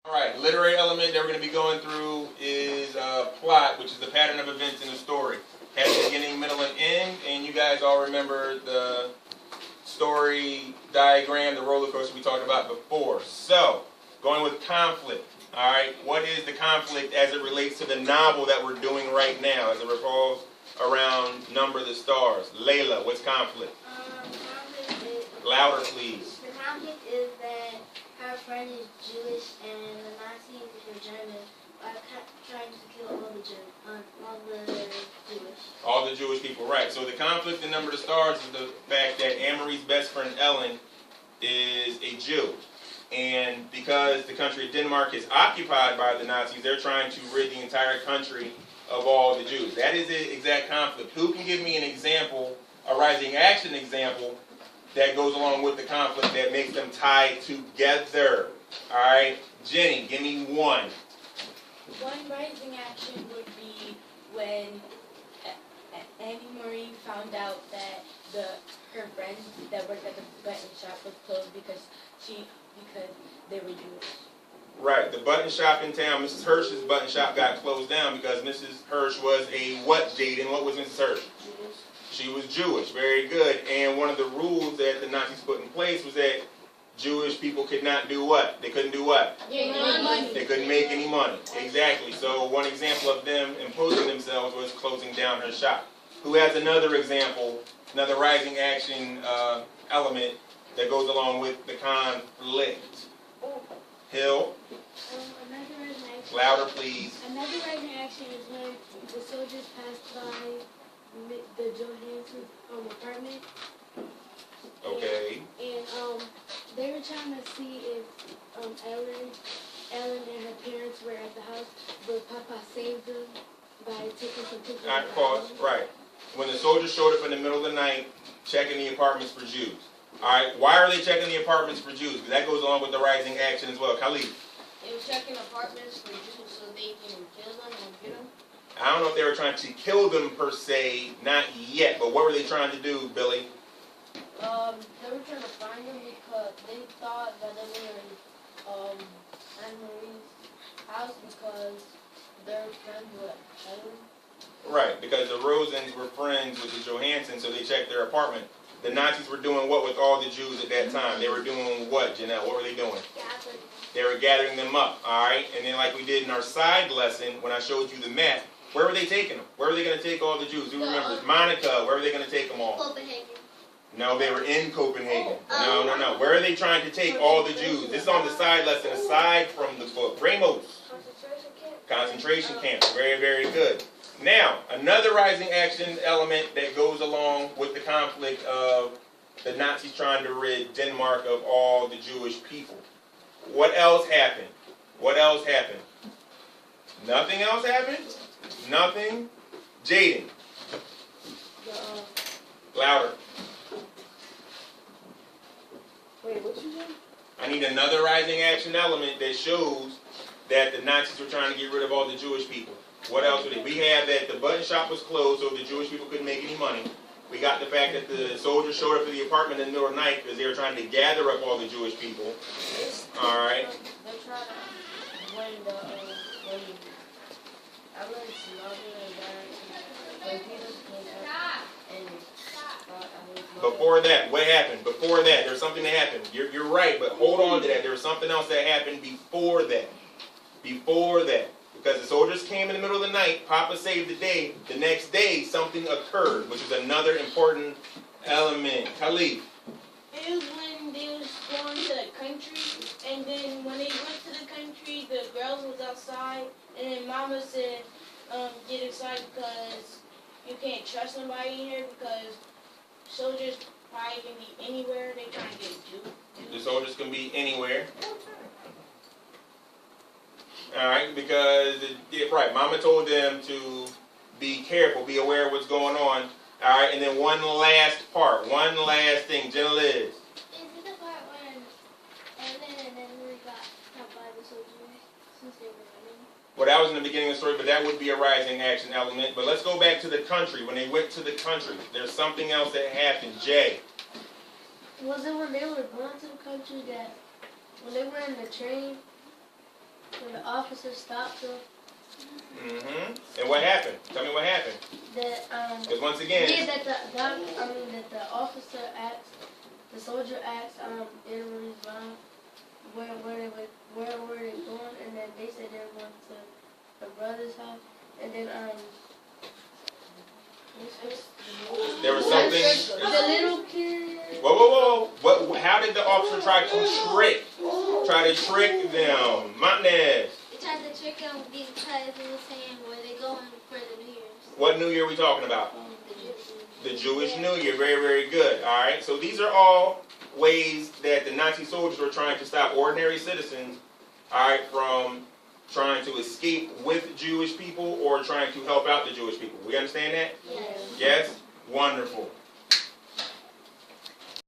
Alright, literary element that we're going to be going through is plot, which is the pattern of events in a story. Has a beginning, middle, and end, and you guys all remember the story diagram, the roller coaster we talked about before. So, going with conflict. Alright, what is the conflict as it relates to the novel that we're doing right now, as it revolves around Number the Stars? Layla, what's conflict? Conflict is, Louder, please. the conflict is that her friend is Jewish and the Nazis, which are German, are trying to kill all the Jewish. All the Jewish people, right. So the conflict in Number the Stars is the fact that Anne-Marie's best friend Ellen is a Jew. And because the country of Denmark is occupied by the Nazis, they're trying to rid the entire country of all the Jews. That is the exact conflict. Who can give me an example, a rising action example, that goes along with the conflict that makes them tied together? Alright, Jenny, give me one. One rising action would be when Annie-Marie found out that her friends that worked at the button shop was closed because they were Jewish. Right, the button shop in town, Mrs. Hirsch's button shop got closed down because Mrs. Hirsch was a what, Jaden? What was Mrs. Hirsch? Jewish. She was Jewish, very good. And one of the rules that the Nazis put in place was that Jewish people could not do what? They couldn't do what? Money. They couldn't make any money. Exactly. So one example of them imposing themselves was closing down her shop. Who has another example, another rising action element that goes along with the conflict? Hill, Another rising action. louder please. Another rising action is when the soldiers passed by the Johansson's apartment. Okay. And they were trying to see if Ellen and her parents were at the house, but Papa saved them by taking some pictures. Alright, pause. Right. When the soldiers showed up in the middle of the night, checking the apartments for Jews. Alright, why are they checking the apartments for Jews? Because that goes along with the rising action as well. Khalid. They were checking apartments for Jews so they can kill them and get them. I don't know if they were trying to kill them per se, not yet, but what were they trying to do, Billy? They were trying to find them because they thought that they were in Anne-Marie's house because their friends were Ellen. Right, because the Rosens were friends with the Johanssons, so they checked their apartment. The Nazis were doing what with all the Jews at that time? They were doing what, Janelle? What were they doing? Gathering. They were gathering them up, alright? And then like we did in our side lesson, when I showed you the map, where were they taking them? Where were they going to take all the Jews? Who remembers? Monica, where were they going to take them all? Copenhagen. No, they were in Copenhagen. No. Where are they trying to take all the Jews? This is on the side lesson, aside from the book. Ramos. Concentration camp. Concentration camps. Very, very good. Now, another rising action element that goes along with the conflict of the Nazis trying to rid Denmark of all the Jewish people. What else happened? What else happened? Nothing else happened? Nothing? Jaden. Louder. Wait, what you doing? I need another rising action element that shows that the Nazis were trying to get rid of all the Jewish people. What else would it? We have that the button shop was closed, so the Jewish people couldn't make any money. We got the fact that the soldiers showed up at the apartment in the middle of the night because they were trying to gather up all the Jewish people. All right. They tried to, when Ellen's mother and dad, when Peter came up and Ellen's mother. Before that, what happened? Before that, there's something that happened. You're right, but hold on to that. There was something else that happened before that. Before that. Because the soldiers came in the middle of the night, Papa saved the day. The next day, something occurred, which is another important element. Khalid. It was when they was going to the country, and then when they went to the country, the girls was outside, and then Mama said, get inside because you can't trust somebody in here because soldiers probably can be anywhere. They trying to get Jews. The soldiers can be anywhere. Alright, because, right, Mama told them to be careful, be aware of what's going on. Alright, and then one last part, one last thing, Jenna Liz. Is it the part when Ellen and Emily got caught by the soldiers since they were running? Well, that was in the beginning of the story, but that would be a rising action element. But let's go back to the country. When they went to the country, there's something else that happened. Jay. Was it when they were going to the country that when they were in the train officer stopped them. Mm-hmm. And what happened? Tell me what happened. That Because once again, yeah, that the officer asked, the soldier asked Anna Marie's mom where were they going, and then they said they were going to the brother's house, and then there was something. the little kid. Whoa! What? How did the officer try to trick them? Montanez. They tried to trick them because they were saying where they going for the New Year's. What New Year are we talking about? The The Jewish New Year. Very, very good. All right. So these are all ways that the Nazi soldiers were trying to stop ordinary citizens, all right, from trying to escape with Jewish people or trying to help out the Jewish people. We understand that? Yes. Yes? Wonderful.